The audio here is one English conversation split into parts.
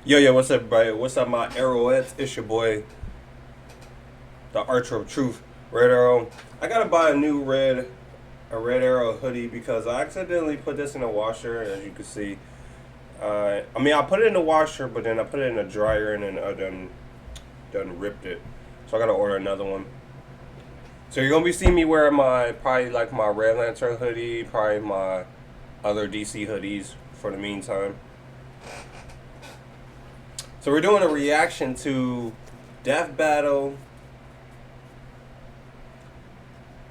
Yo, what's up, everybody? What's up, my arrowheads? It's your boy, the Archer of Truth, Red Arrow. I gotta buy a Red Arrow hoodie because I accidentally put this in the washer, as you can see. I put it in the washer, but then I put it in the dryer, and then I done ripped it. So I gotta order another one. So you're gonna be seeing me wear probably my Red Lantern hoodie, probably my other DC hoodies for the meantime. So we're doing a reaction to Death Battle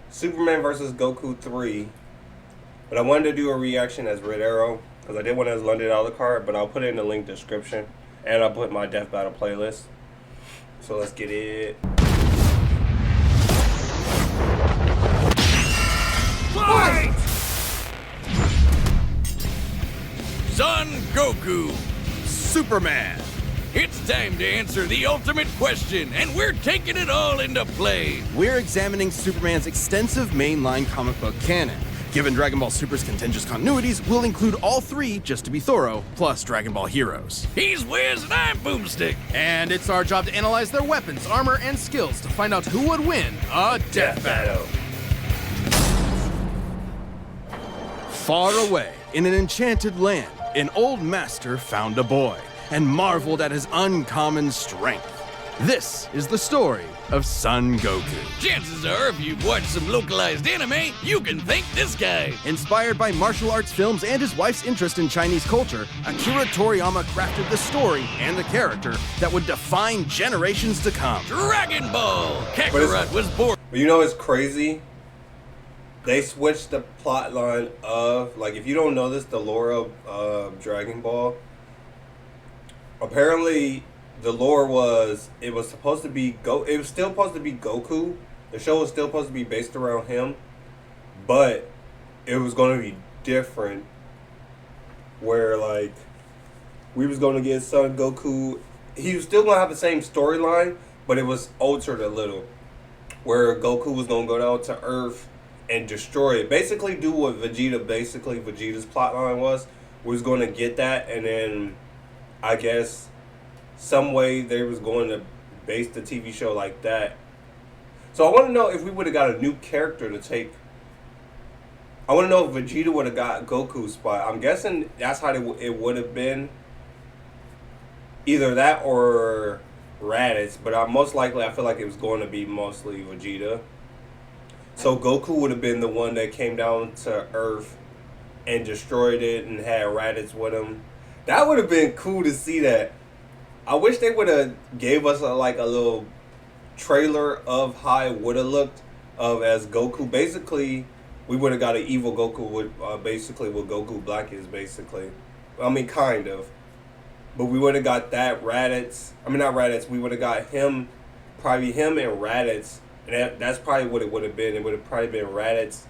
Superman vs. Goku 3. But I wanted to do a reaction as Red Arrow because I did one as London Alucard, but I'll put it in the link description. And I'll put my Death Battle playlist. So let's get it. Fight! Son Goku, Superman. it's time to answer the ultimate question, and we're taking it all into play. We're examining Superman's extensive mainline comic book canon. Given Dragon Ball Super's contentious continuities, we'll include all three, just to be thorough, plus Dragon Ball Heroes. He's Wiz and I'm Boomstick. And it's our job to analyze their weapons, armor, and skills to find out who would win a death battle. Far away, in an enchanted land, an old master found a boy and marveled at his uncommon strength. This is the story of Son Goku. Chances are, if you've watched some localized anime, you can thank this guy. Inspired by martial arts films and his wife's interest in Chinese culture, Akira Toriyama crafted the story and the character that would define generations to come. Dragon Ball! Kakarot was born. But you know it's crazy? They switched the plot line of, if you don't know this, the lore of Dragon Ball. Apparently, the lore was, it was still supposed to be Goku. The show was still supposed to be based around him. But it was going to be different. Where, we was going to get Son Goku. He was still going to have the same storyline, but it was altered a little. Where Goku was going to go down to Earth and destroy it. Basically do what Vegeta's plotline was. We was going to get that, and then I guess some way they was going to base the TV show like that. So I want to know if we would have got a new character to take. I want to know if Vegeta would have got Goku's spot. I'm guessing that's how it would have been. Either that or Raditz, but most likely I feel like it was going to be mostly Vegeta. So Goku would have been the one that came down to Earth and destroyed it and had Raditz with him. That would have been cool to see that. I wish they would have gave us a little trailer of how it would have looked as Goku. Basically, we would have got an evil Goku with basically what Goku Black is basically. Kind of. But we would have got that Raditz. Not Raditz. We would have got him, probably him and Raditz. And that's probably what it would have been. It would have probably been Raditz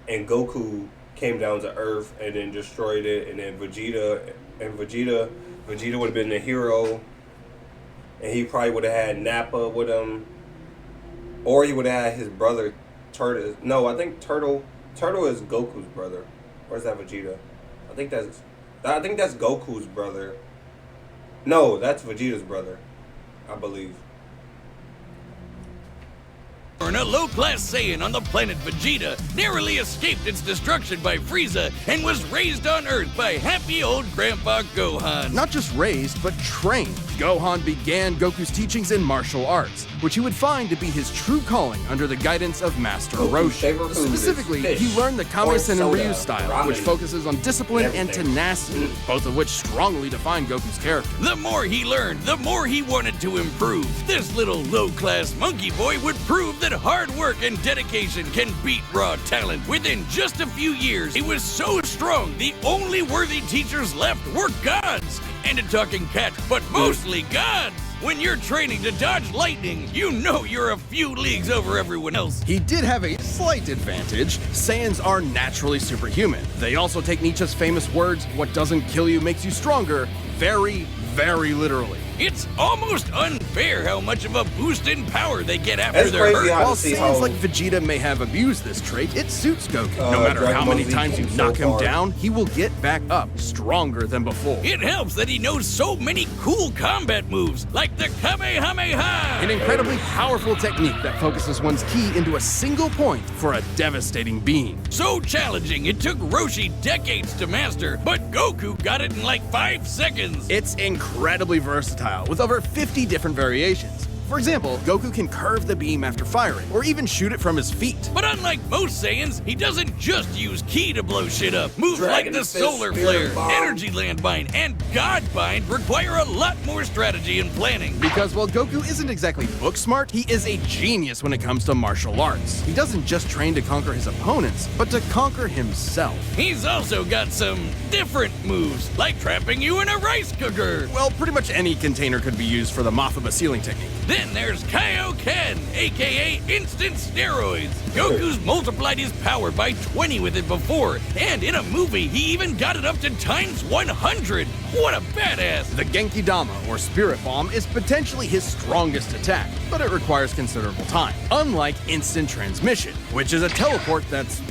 and Goku came down to Earth and then destroyed it. And then Vegeta would have been the hero. And he probably would have had Nappa with him. Or he would have had his brother, Turtle. No, I think Turtle is Goku's brother. Or is that Vegeta? I think that's Goku's brother. No, that's Vegeta's brother, I believe. A low-class Saiyan on the planet Vegeta narrowly escaped its destruction by Frieza and was raised on Earth by happy old Grandpa Gohan. Not just raised, but trained. Gohan began Goku's teachings in martial arts, which he would find to be his true calling under the guidance of Master Roshi. Specifically, he learned the Kame-sen and Ryu style, which focuses on discipline and tenacity, both of which strongly define Goku's character. The more he learned, the more he wanted to improve. This little low-class monkey boy would prove that hard work and dedication can beat raw talent. Within just a few years, he was so strong, the only worthy teachers left were gods. And a talking cat, but mostly gods. When you're training to dodge lightning, you know you're a few leagues over everyone else. He did have a slight advantage. Saiyans are naturally superhuman. They also take Nietzsche's famous words, "What doesn't kill you makes you stronger," very, very literally. It's almost unfair how much of a boost in power they get after That's their crazy hurt. how While to see Saiyans how like Vegeta may have abused this trait, it suits Goku. No matter Dragon how Ball many Z times you came knock so him far. down, he will get back up, stronger than before. It helps that he knows so many cool combat moves, like the Kamehameha! An incredibly powerful technique that focuses one's ki into a single point for a devastating beam. So challenging, it took Roshi decades to master, but Goku got it in like 5 seconds. It's incredibly versatile, with over 50 different variations. For example, Goku can curve the beam after firing, or even shoot it from his feet. But unlike most Saiyans, he doesn't just use ki to blow shit up. Moves Dragon like the Fist, Solar Spirit Flare, Bomb. Energy Landmine, and God Bind require a lot more strategy and planning. Because while Goku isn't exactly book smart, he is a genius when it comes to martial arts. He doesn't just train to conquer his opponents, but to conquer himself. He's also got some different moves, like trapping you in a rice cooker. Well, pretty much any container could be used for the Mothaba sealing technique. Then there's Kaioken, aka instant steroids. Goku's multiplied his power by 20 with it before, and in a movie, he even got it up to times 100. What a badass! The Genki Dama, or Spirit Bomb, is potentially his strongest attack, but it requires considerable time. Unlike instant transmission, which is a teleport that's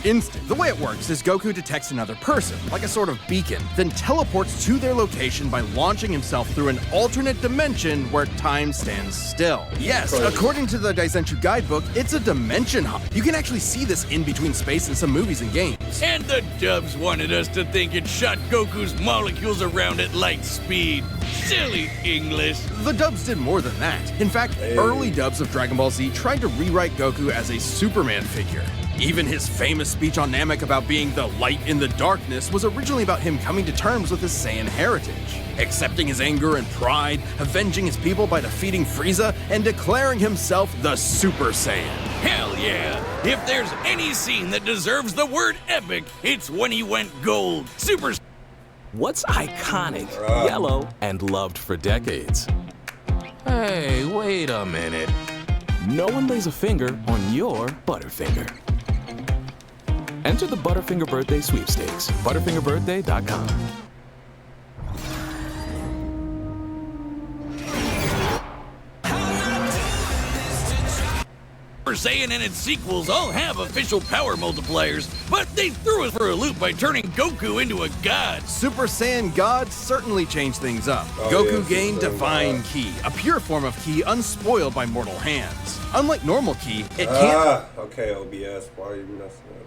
instant. The way it works is Goku detects another person, like a sort of beacon, then teleports to their location by launching himself through an alternate dimension where time stands still. Yes, according to the Daizenshuu guidebook, it's a dimension hop. You can actually see this in between space in some movies and games. And the dubs wanted us to think it shot Goku's molecules around at light speed. Silly English. The dubs did more than that. In fact, early dubs of Dragon Ball Z tried to rewrite Goku as a Superman figure. Even his famous speech on Namek about being the light in the darkness was originally about him coming to terms with his Saiyan heritage, accepting his anger and pride, avenging his people by defeating Frieza, and declaring himself the Super Saiyan. Hell yeah! If there's any scene that deserves the word epic, it's when he went gold. Super. What's iconic, yellow, and loved for decades? Hey, wait a minute. No one lays a finger on your Butterfinger. Enter the Butterfinger Birthday Sweepstakes. Butterfingerbirthday.com. Super Saiyan and its sequels all have official power multipliers, but they threw us for a loop by turning Goku into a god. Super Saiyan God certainly changed things up. Oh, Goku yes, gained Super Saiyan Divine God. Ki, a pure form of Ki unspoiled by mortal hands. Unlike normal Ki, it can't... Okay, OBS, why are you messing up?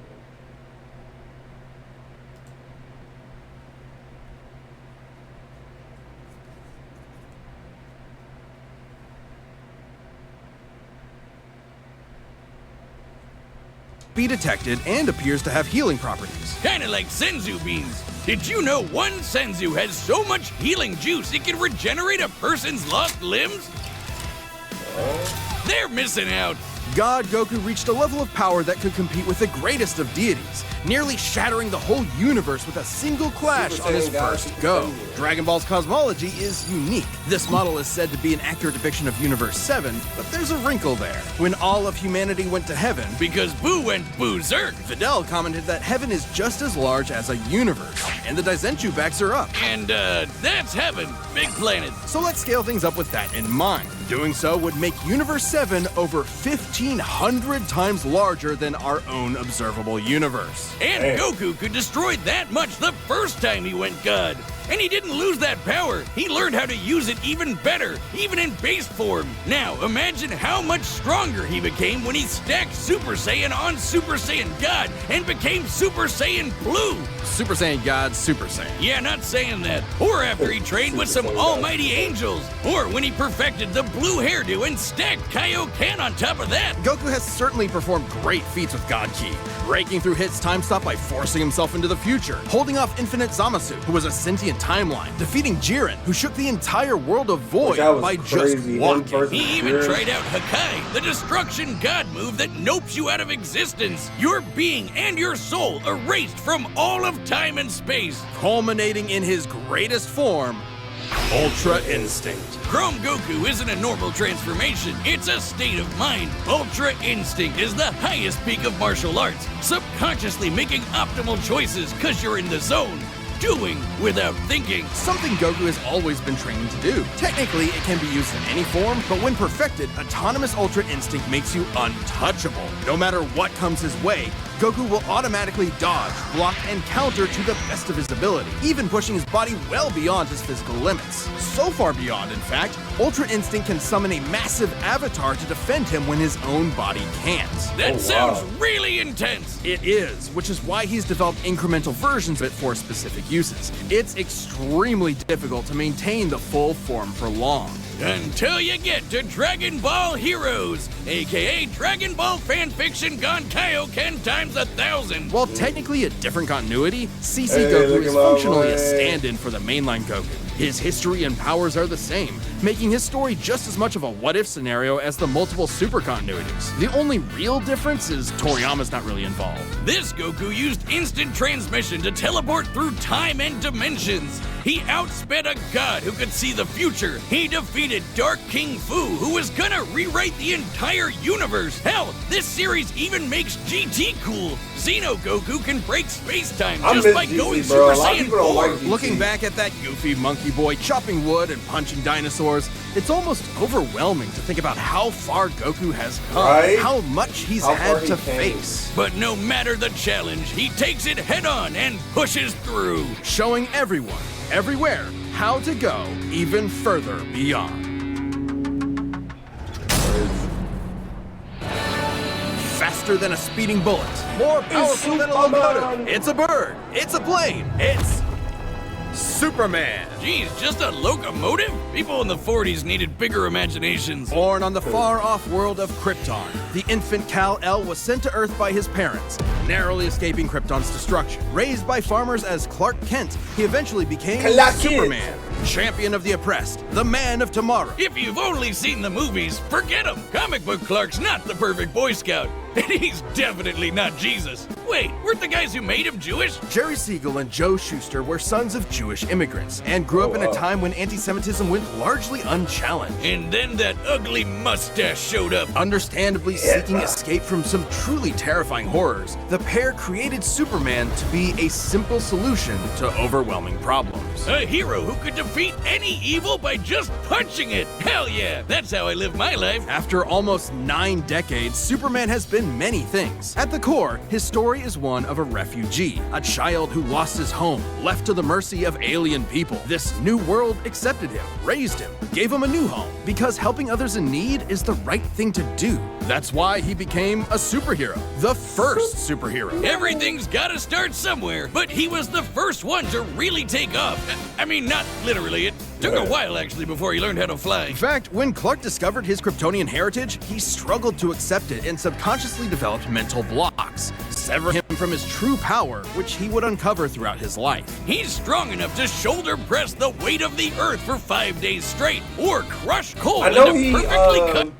be detected and appears to have healing properties. Kinda like Senzu beans. Did you know one Senzu has so much healing juice it can regenerate a person's lost limbs? They're missing out. God Goku reached a level of power that could compete with the greatest of deities, nearly shattering the whole universe with a single clash Super on his Saiyan God, first Super go. Saiyan. Dragon Ball's cosmology is unique. This model is said to be an accurate depiction of Universe 7, but there's a wrinkle there. When all of humanity went to heaven, Because Boo went berserk. Fidel commented that heaven is just as large as a universe, and the Daizenshuu backs her up. And, that's heaven. Big planet. So let's scale things up with that in mind. Doing so would make Universe 7 over 1,500 times larger than our own observable universe. And Damn. Goku could destroy that much the first time he went God. And he didn't lose that power. He learned how to use it even better, even in base form. Now, imagine how much stronger he became when he stacked Super Saiyan on Super Saiyan God and became Super Saiyan Blue. Super Saiyan God, Super Saiyan. Yeah, not saying that. Or after he trained with some Super Saiyan God. almighty angels. Or when he perfected the blue hairdo and stacked Kaioken on top of that. Goku has certainly performed great feats with God Ki, breaking through Hit's time stop by forcing himself into the future, holding off Infinite Zamasu, who was a sentient timeline, defeating Jiren, who shook the entire world of Void That was by just crazy. Him walking. versus He even Jiren. tried out Hakai, the destruction god move that nopes you out of existence. Your being and your soul erased from all of time and space. Culminating in his greatest form, Ultra Instinct. Chrome Goku isn't a normal transformation, it's a state of mind. Ultra Instinct is the highest peak of martial arts, subconsciously making optimal choices because you're in the zone. doing without thinking. Something Goku has always been training to do. Technically, it can be used in any form, but when perfected, Autonomous Ultra Instinct makes you untouchable. No matter what comes his way, Goku will automatically dodge, block, and counter to the best of his ability, even pushing his body well beyond his physical limits. So far beyond, in fact, Ultra Instinct can summon a massive avatar to defend him when his own body can't. That sounds really intense. It is, which is why he's developed incremental versions of it for specific uses. It's extremely difficult to maintain the full form for long. Until you get to Dragon Ball Heroes, aka Dragon Ball fanfiction gone Kaioken times 1,000. While technically a different continuity, CC Goku is functionally a stand-in for the mainline Goku. His history and powers are the same, making his story just as much of a what-if scenario as the multiple super continuities. The only real difference is Toriyama's not really involved. This Goku used instant transmission to teleport through time and dimensions. He outsped a god who could see the future. He defeated Dark King Fu, who was gonna rewrite the entire universe. Hell, this series even makes GT cool. Xeno Goku can break space-time just by going Super Saiyan 4. Looking back at that goofy monkey boy chopping wood and punching dinosaurs, it's almost overwhelming to think about how far Goku has come, how much he's had to face. But no matter the challenge, he takes it head-on and pushes through. Showing everyone, everywhere, how to go even further beyond. Faster than a speeding bullet, more powerful than a locomotive. It's a bird, it's a plane, it's Superman. Geez, just a locomotive? People in the 40s needed bigger imaginations. Born on the far-off world of Krypton, the infant Kal-El was sent to Earth by his parents, narrowly escaping Krypton's destruction. Raised by farmers as Clark Kent, he eventually became Superman, champion of the oppressed, the man of tomorrow. If you've only seen the movies, forget him. Comic book Clark's not the perfect Boy Scout, and he's definitely not Jesus. Wait, weren't the guys who made him Jewish? Jerry Siegel and Joe Shuster were sons of Jewish immigrants and grew up in a time when anti-Semitism went largely unchallenged. And then that ugly mustache showed up. Understandably seeking escape from some truly terrifying horrors, the pair created Superman to be a simple solution to overwhelming problems. A hero who could defeat any evil by just punching it. Hell yeah, that's how I live my life. After almost 9 decades, Superman has been many things. At the core, his story is one of a refugee, a child who lost his home, left to the mercy of alien people. This new world accepted him, raised him, gave him a new home, because helping others in need is the right thing to do. That's why he became a superhero, the first superhero. Everything's gotta start somewhere, but he was the first one to really take off. I mean, not literally. It took a while, actually, before he learned how to fly. In fact, when Clark discovered his Kryptonian heritage, he struggled to accept it and subconsciously developed mental blocks, severing him from his true power, which he would uncover throughout his life. He's strong enough to shoulder press the weight of the Earth for 5 days straight, or crush coal I know into perfectly cut.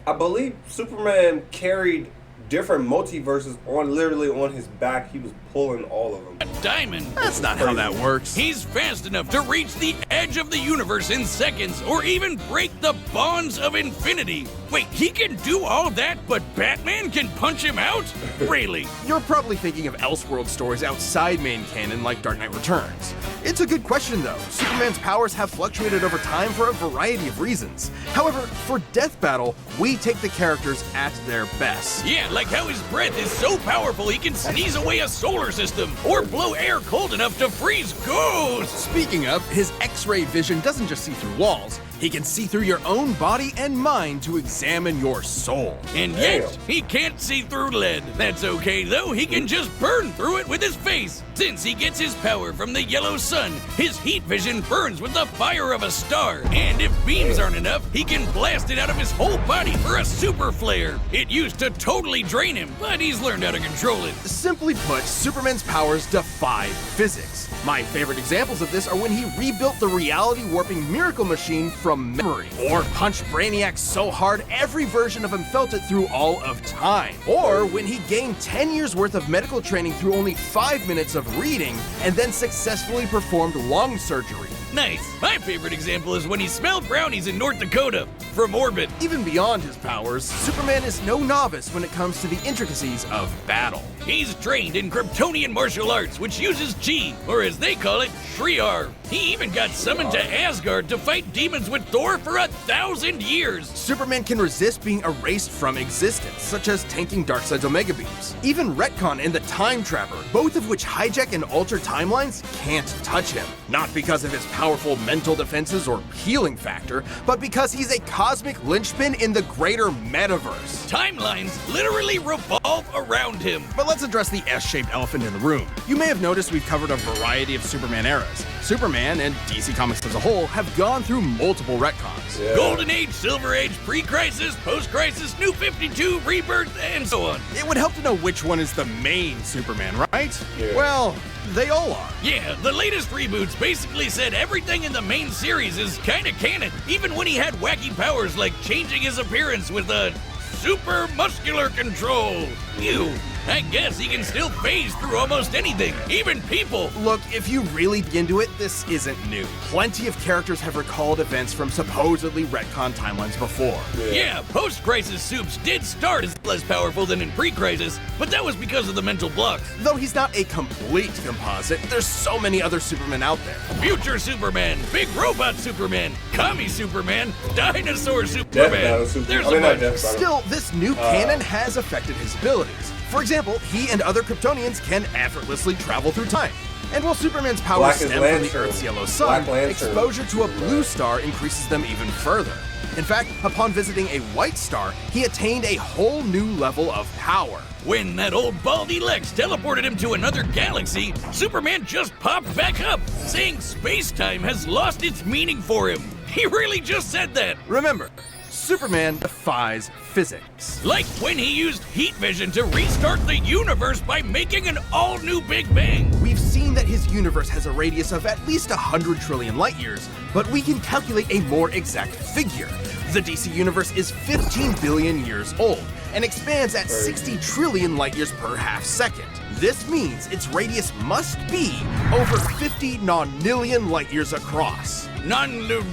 I believe Superman carried different multiverses literally on his back. He was pulling all of them. A diamond. That's not how that works. He's fast enough to reach the edge of the universe in seconds, or even break the bonds of infinity. Wait, he can do all that, but Batman can punch him out? Really? You're probably thinking of Elseworld stories outside main canon like Dark Knight Returns. It's a good question though. Superman's powers have fluctuated over time for a variety of reasons. However, for Death Battle, we take the characters at their best. Yeah, like how his breath is so powerful he can sneeze away a solar system, or blow air cold enough to freeze ghosts. Speaking of, his X-ray vision doesn't just see through walls. He can see through your own body and mind to examine your soul. And yet, he can't see through lead. That's okay though, he can just burn through it with his face. Since he gets his power from the yellow sun, his heat vision burns with the fire of a star. And if beams aren't enough, he can blast it out of his whole body for a super flare. It used to totally drain him, but he's learned how to control it. Simply put, Superman's powers defy physics. My favorite examples of this are when he rebuilt the reality warping miracle machine from memory, or punched Brainiac so hard every version of him felt it through all of time, or when he gained 10 years worth of medical training through only 5 minutes of reading and then successfully performed lung surgery. Nice. My favorite example is when he smelled brownies in North Dakota. from orbit. Even beyond his powers, Superman is no novice when it comes to the intricacies of battle. He's trained in Kryptonian martial arts, which uses chi, or as they call it, Shriar. He even got summoned to Asgard to fight demons with Thor for 1,000 years. Superman can resist being erased from existence, such as tanking Darkseid's Omega Beams. Even Retcon and the Time Trapper, both of which hijack and alter timelines, can't touch him. Not because of his powerful mental defenses or healing factor, but because he's a cosmic linchpin in the greater metaverse. Timelines literally revolve around him. But let's address the S-shaped elephant in the room. You may have noticed we've covered a variety of Superman eras. Superman, and DC Comics as a whole, have gone through multiple retcons. Yeah. Golden Age, Silver Age, Pre-Crisis, Post-Crisis, New 52, Rebirth, and so on. It would help to know which one is the main Superman, right? Yeah. Well, they all are. Yeah, the latest reboots basically said everything in the main series is kinda canon, even when he had wacky powers like changing his appearance with a super muscular control. Ew. I guess he can still phase through almost anything, even people. Look, if you really dig into it, this isn't new. Plenty of characters have recalled events from supposedly retcon timelines before. Yeah, post-crisis Supes did start as less powerful than in pre-crisis, but that was because of the mental blocks. Though he's not a complete composite, there's so many other Supermen out there. Future Superman, Big Robot Superman, Commie Superman, Dinosaur Death Superman. Battle Superman. There's I mean, a not bunch. Death Battle. Still, this new canon has affected his abilities. For example, he and other Kryptonians can effortlessly travel through time. And while Superman's powers Black stem as from the Lantern. Earth's yellow sun, Black Lantern. exposure to a blue star increases them even further. In fact, upon visiting a white star, he attained a whole new level of power. When that old baldy Lex teleported him to another galaxy, Superman just popped back up, saying space-time has lost its meaning for him. He really just said that. Remember, Superman defies physics. Like when he used heat vision to restart the universe by making an all-new Big Bang. We've seen that his universe has a radius of at least 100 trillion light years, but we can calculate a more exact figure. The DC universe is 15 billion years old and expands at 60 trillion light years per half second. This means its radius must be over 50 nonillion light years across.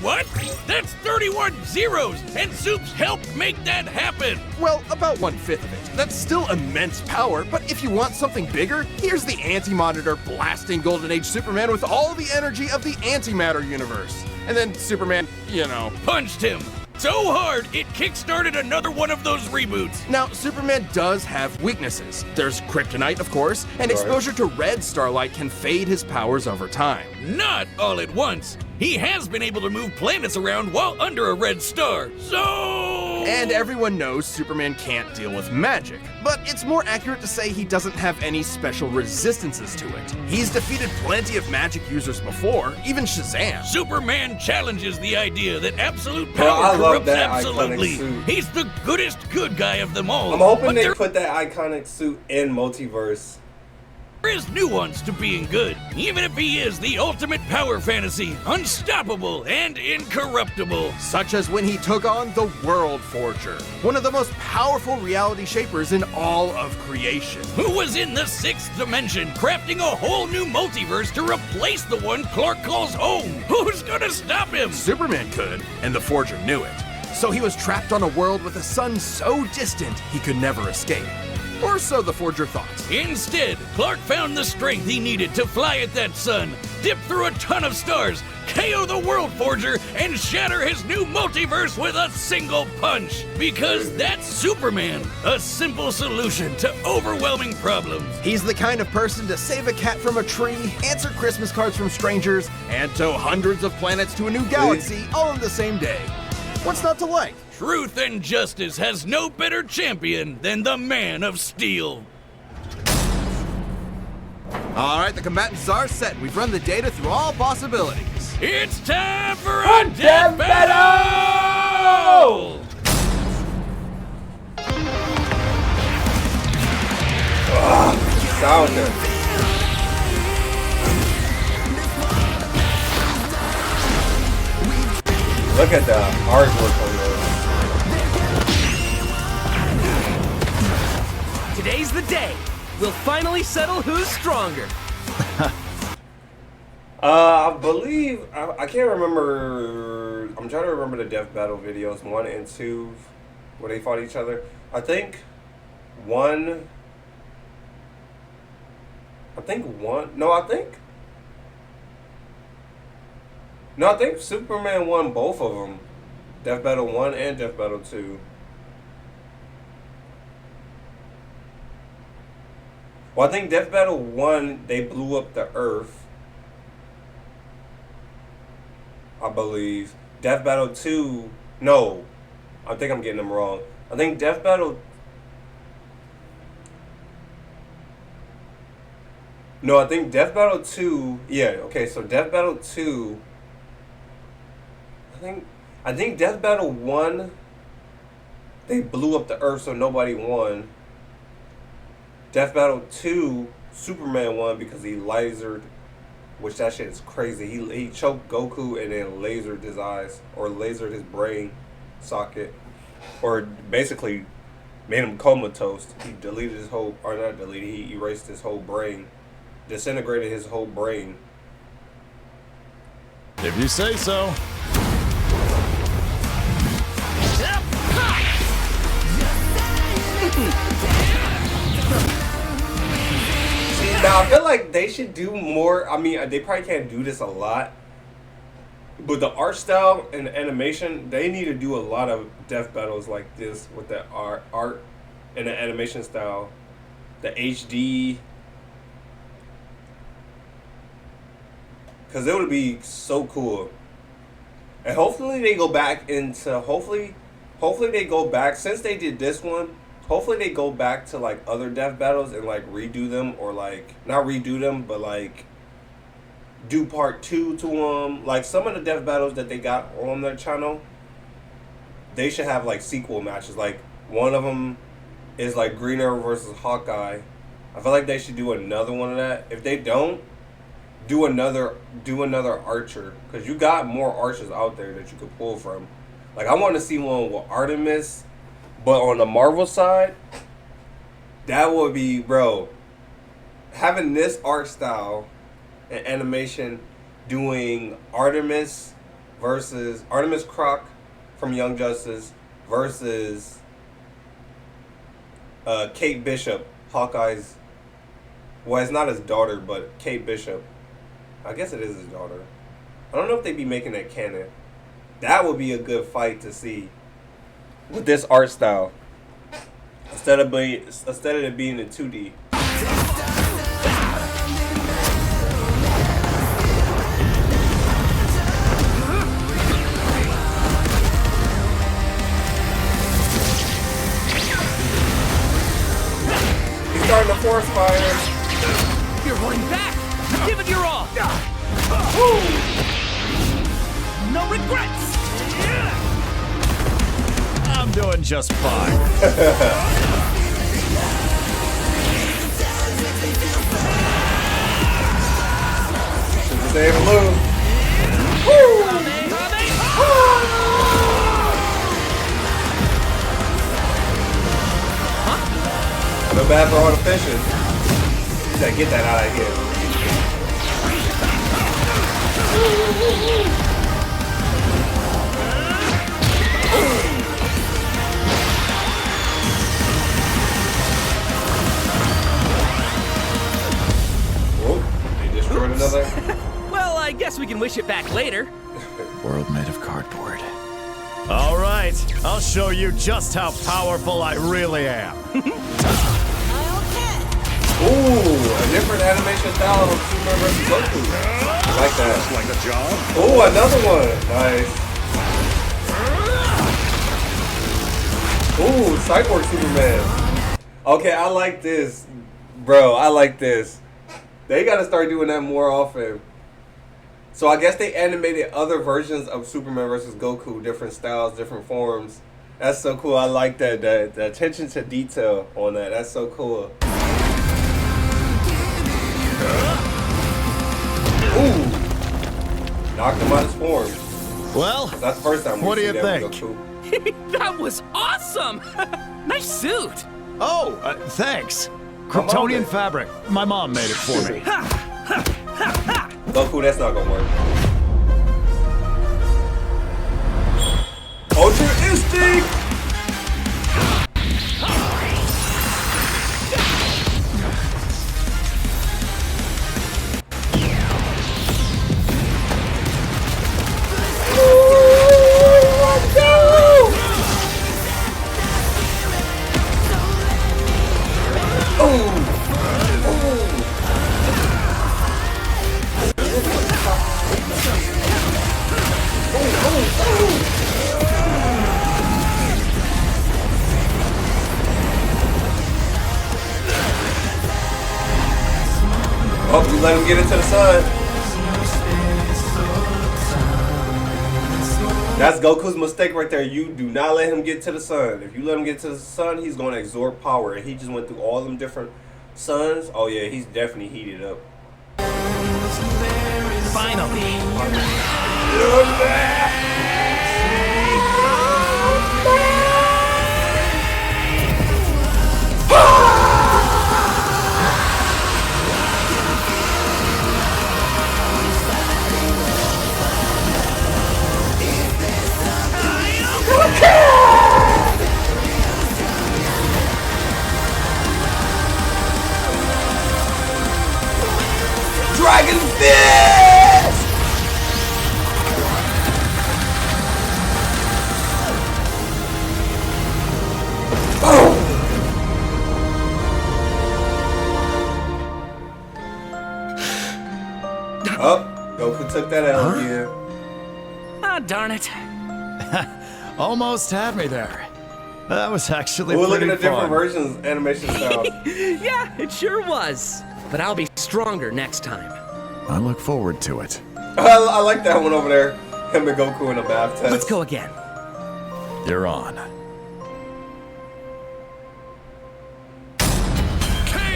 What? That's 31 zeros, and Supes helped make that happen. Well, about 1/5 of it. That's still immense power, but if you want something bigger, here's the Anti-Monitor blasting Golden Age Superman with all the energy of the antimatter universe. And then Superman, Punched him so hard, it kickstarted another one of those reboots. Now, Superman does have weaknesses. There's kryptonite, of course, and exposure to red starlight can fade his powers over time. Not all at once. He has been able to move planets around while under a red star, so... And everyone knows Superman can't deal with magic, but it's more accurate to say he doesn't have any special resistances to it. He's defeated plenty of magic users before, even Shazam. Superman challenges the idea that absolute Bro, power I love corrupts that absolutely. iconic suit. He's the goodest good guy of them all. I'm hoping but they there put that iconic suit in Multiverse. is nuance to being good, even if he is the ultimate power fantasy, unstoppable and incorruptible. Such as when he took on the World Forger, one of the most powerful reality shapers in all of creation. Who was in the 6th dimension, crafting a whole new multiverse to replace the one Clark calls home. Who's gonna stop him? Superman could, and the Forger knew it. So he was trapped on a world with a sun so distant he could never escape. Or so the Forger thought. Instead, Clark found the strength he needed to fly at that sun, dip through a ton of stars, KO the World Forger, and shatter his new multiverse with a single punch. Because that's Superman, a simple solution to overwhelming problems. He's the kind of person to save a cat from a tree, answer Christmas cards from strangers, and tow hundreds of planets to a new galaxy all in the same day. What's not to like? Truth and justice has no better champion than the Man of Steel. All right, the combatants are set. We've run the data through all possibilities. It's time for a death battle! Sounder. Look at the artwork on this. Today's the day. We'll finally settle who's stronger. I believe I can't remember. I'm trying to remember the death battle videos 1 and 2 where they fought each other. I think one. No, I think Superman won both of them. Death Battle 1 and Death Battle 2. Well, I think Death Battle 1, they blew up the Earth. I believe. Death Battle 2, no. I think I'm getting them wrong. I think Death Battle... No, I think Death Battle 2... Yeah, okay, so Death Battle 2... I think Death Battle 1, they blew up the Earth so nobody won. Death Battle 2, Superman won because he lasered, which that shit is crazy. He choked Goku and then lasered his eyes, or lasered his brain socket, or basically made him comatose. He deleted his whole, or not deleted, he erased his whole brain, disintegrated his whole brain. If you say so. See, now I feel like they should do more. I mean, they probably can't do this a lot, but the art style and the animation, they need to do a lot of death battles like this with the art and the animation style, the HD, because it would be so cool. And hopefully they go back into, hopefully they go back, since they did this one, hopefully they go back to like other death battles and like redo them, or like not redo them, but like do part 2 to them. Like some of the death battles that they got on their channel, they should have like sequel matches. Like one of them is like Green Arrow versus Hawkeye. I feel like they should do another one of that. If they don't, do another Archer, because you got more Archers out there that you could pull from. Like I want to see one with Artemis. But on the Marvel side, that would be, bro, having this art style and animation, doing Artemis Croc from Young Justice versus Kate Bishop, Hawkeye's, well, it's not his daughter, but Kate Bishop. I guess it is his daughter. I don't know if they'd be making that canon. That would be a good fight to see. With this art style, instead of it being in 2D. He's starting to force fire. You're holding back. Give it your all. No regrets. I'm doing just fine. Stay in blue. No bad for all the fishing. You gotta get that out of here. Another. Well, I guess we can wish it back later. World made of cardboard. All right, I'll show you just how powerful I really am. Ooh, a different animation style of Superman vs. Goku. I like that. Like a job. Ooh, another one. Nice. Ooh, Cyborg Superman. Okay, I like this. Bro, I like this. They gotta start doing that more often. So I guess they animated other versions of Superman vs. Goku, different styles, different forms. That's so cool. I like that. The attention to detail on that. That's so cool. Ooh. Knocked him out of his form. Well, that's the first time we what do see you that think? with Goku. That was awesome. Nice suit. Oh, thanks. Kryptonian fabric. My mom made it for me. Goku, that's not gonna work. Ultra Instinct! Oh, we let him get into the sun. That's Goku's mistake right there. You do not let him get to the sun. If you let him get to the sun, he's going to absorb power. And he just went through all them different suns. Oh, yeah, he's definitely heated up. Finally. Dragon Fist! Oh, Goku took that out again. Ah, darn it. Almost had me there. That was actually We're pretty looking at different fun. versions, animation styles. Yeah, it sure was. But I'll be stronger next time. I look forward to it. I like that one over there. Him and Goku in a bath test. Let's go again. You're on.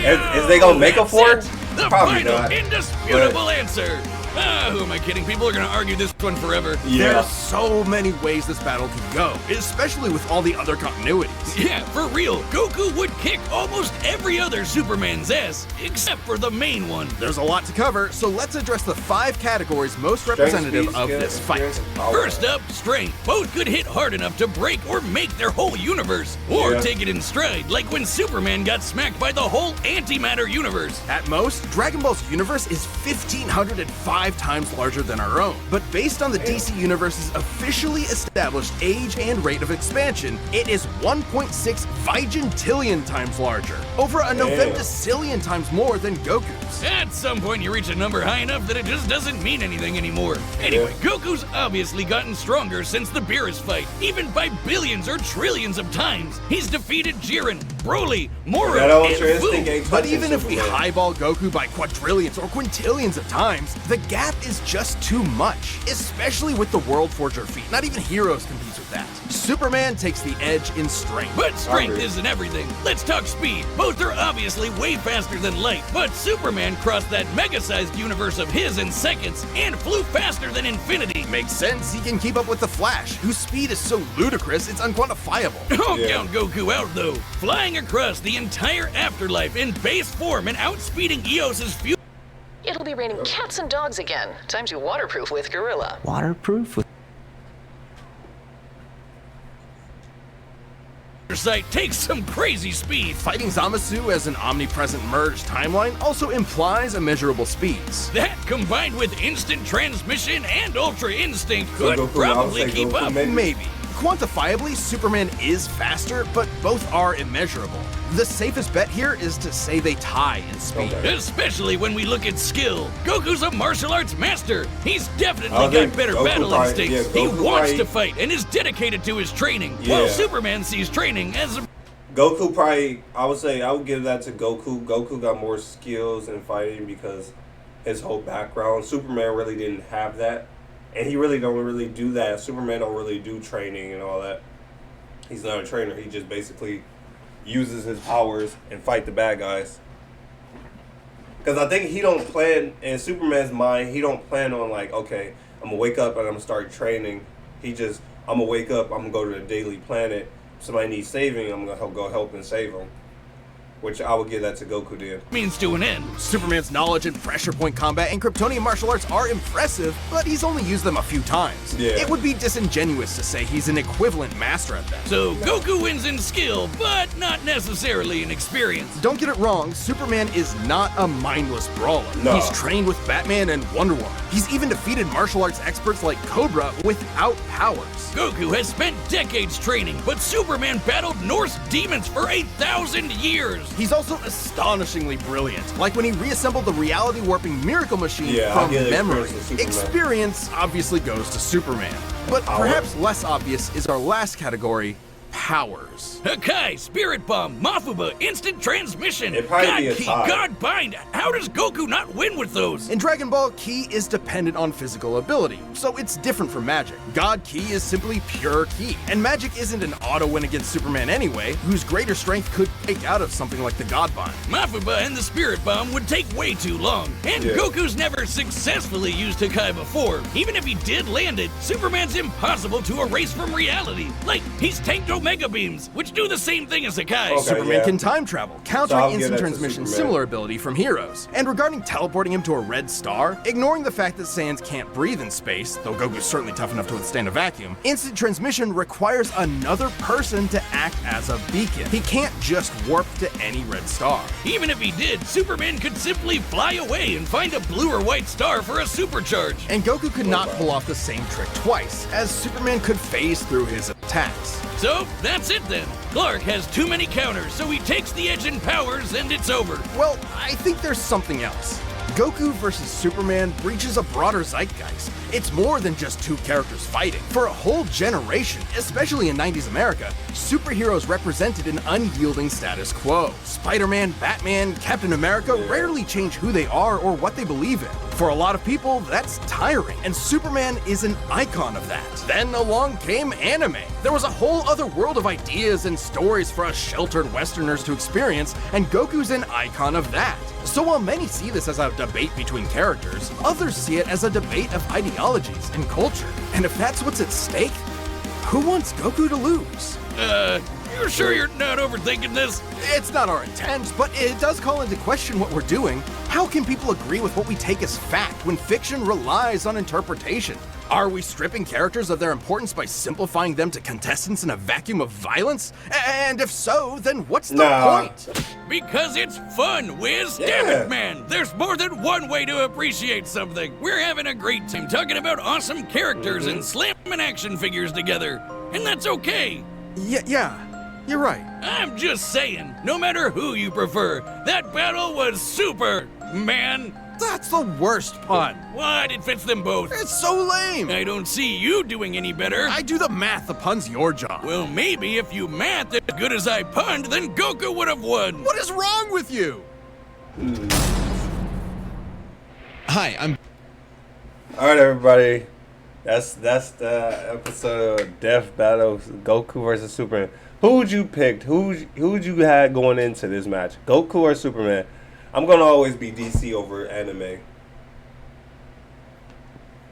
Is they gonna make a four? That's it. The Probably final not. indisputable answer. Who am I kidding? People are gonna argue this one forever. Yeah. There's so many ways this battle could go, especially with all the other continuities. Yeah, for real. Goku would kick almost every other Superman's ass, except for the main one. There's a lot to cover, so let's address the 5 categories most Strength, representative speed, of skill, this fight. experience, and power. First up, strength. Both could hit hard enough to break or make their whole universe, or Yeah. take it in stride, like when Superman got smacked by the whole antimatter universe. At most, Dragon Ball's universe is 1,505 times larger than our own. But based on the DC Universe's officially established age and rate of expansion, it is 1.6 vigintillion times larger, over a novemdecillion times more than Goku's. At some point, you reach a number high enough that it just doesn't mean anything anymore. Anyway, Goku's obviously gotten stronger since the Beerus fight, even by billions or trillions of times. He's defeated Jiren, Broly, Moro, That and Ultra Instinct Fu. ain't But touching even if we Superman. highball Goku by quadrillions or quintillions of times, the gap is just too much, especially with the World Forger feat. Not even Heroes competes with that. Superman takes the edge in strength. But strength Agree. isn't everything. Let's talk speed. Both are obviously way faster than light, but Superman crossed that mega-sized universe of his in seconds and flew faster than infinity. Makes sense, he can keep up with the Flash, whose speed is so ludicrous it's unquantifiable. Don't Yeah. count Goku out, though. Flying across the entire afterlife in base form and outspeeding Eos's future It'll be raining cats and dogs again. Time to waterproof with Gorilla. Waterproof with sight takes some crazy speed. Fighting Zamasu as an omnipresent merged timeline also implies immeasurable speeds. That, combined with instant transmission and Ultra Instinct, could Goku, probably I would say keep Goku up. Maybe. Quantifiably, Superman is faster, but both are immeasurable. The safest bet here is to say they tie in speed. Okay. Especially when we look at skill. Goku's a martial arts master. He's definitely I got think better Goku battle probably- instincts. yeah, He Goku wants probably- to fight and is dedicated to his training. Yeah. While Superman sees training as a Goku probably, I would give that to Goku. Goku got more skills in fighting because his whole background. Superman really didn't have that. And he really don't really do that. Superman don't really do training and all that. He's not a trainer. He just basically uses his powers and fight the bad guys. Because I think he don't plan, in Superman's mind, he don't plan on like, okay, I'm going to wake up and I'm going to start training. He just, I'm going to wake up, I'm going to go to the Daily Planet. Somebody needs saving, I'm going to go help and save him. which I would give that to Goku then. Means to an end. Superman's knowledge in pressure point combat and Kryptonian martial arts are impressive, but he's only used them a few times. Yeah. It would be disingenuous to say he's an equivalent master at them. So Goku wins in skill, but not necessarily in experience. Don't get it wrong, Superman is not a mindless brawler. No. He's trained with Batman and Wonder Woman. He's even defeated martial arts experts like Cobra without powers. Goku has spent decades training, but Superman battled Norse demons for 8,000 years. He's also astonishingly brilliant, like when he reassembled the reality warping miracle machine I'll from give memory. experience to Superman. Experience obviously goes to Superman. But perhaps less obvious is our last category, powers. Hakai, Spirit Bomb, Mafuba, Instant Transmission, It'd probably God be a Ki, tie. God Bind. How does Goku not win with those? In Dragon Ball, Ki is dependent on physical ability, so it's different from magic. God Ki is simply pure Ki, and magic isn't an auto win against Superman anyway, whose greater strength could take out of something like the God Bind. Mafuba and the Spirit Bomb would take way too long, and Goku's never successfully used Hakai before. Even if he did land it, Superman's impossible to erase from reality. Like, he's tanked Omega Beams, which do the same thing as Hakai. Okay. Superman can time travel, So countering I'll give instant that to transmission's Superman. similar ability from Heroes. And regarding teleporting him to a red star, ignoring the fact that Saiyans can't breathe in space, though Goku's certainly tough enough to withstand a vacuum, instant transmission requires another person to act as a beacon. He can't just warp to any red star. Even if he did, Superman could simply fly away and find a blue or white star for a supercharge. And Goku could not pull off the same trick twice, as Superman could phase through his attacks. So, that's it then. Clark has too many counters, so he takes the edge in powers and it's over. Well, I think there's something else. Goku versus Superman breaches a broader zeitgeist. It's more than just two characters fighting. For a whole generation, especially in 90s America, superheroes represented an unyielding status quo. Spider-Man, Batman, Captain America rarely change who they are or what they believe in. For a lot of people, that's tiring, and Superman is an icon of that. Then along came anime. There was a whole other world of ideas and stories for us sheltered Westerners to experience, and Goku's an icon of that. So while many see this as a debate between characters, others see it as a debate of ideologies and culture. And if that's what's at stake, who wants Goku to lose? You sure you're not overthinking this? It's not our intent, but it does call into question what we're doing. How can people agree with what we take as fact when fiction relies on interpretation? Are we stripping characters of their importance by simplifying them to contestants in a vacuum of violence? And if so, then what's the point? Because it's fun, Wiz. Damn it, man. There's more than one way to appreciate something. We're having a great time talking about awesome characters and slamming action figures together. And that's okay. Yeah, you're right. I'm just saying, no matter who you prefer, that battle was super, man. That's the worst pun. What? It fits them both. It's so lame. I don't see you doing any better. I do the math, the pun's your job. Well, maybe if you math as good as I punned, then Goku would have won. What is wrong with you? Hi, I'm... Alright, everybody. That's the episode of Death Battle, Goku versus Superman. Who'd you pick? Who'd you had going into this match? Goku or Superman? I'm gonna always be DC over anime.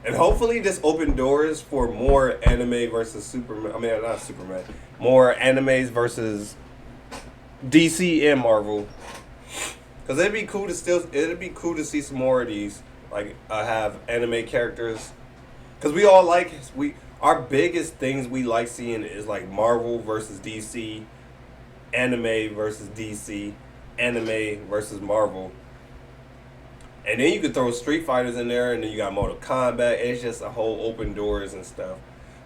And hopefully this opened doors for more anime versus Superman. I mean, not Superman. More animes versus DC and Marvel. Cause it'd be cool to see some more of these. Like have anime characters. Cause we all like our biggest things we like seeing is like Marvel versus DC, anime versus DC, anime versus Marvel. And then you could throw Street Fighters in there, and then you got Mortal Kombat. It's just a whole open doors and stuff.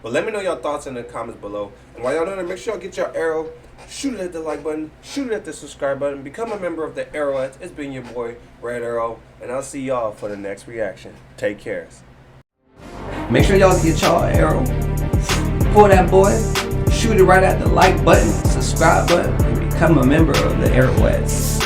But let me know your thoughts in the comments below. And while y'all doing that, make sure y'all get your arrow, shoot it at the like button, shoot it at the subscribe button, become a member of the Arrowheads. It's been your boy, Red Arrow, and I'll see y'all for the next reaction. Take care. Make sure y'all get y'all arrow, pull that boy, shoot it right at the like button, subscribe button, and become a member of the Arrowheads.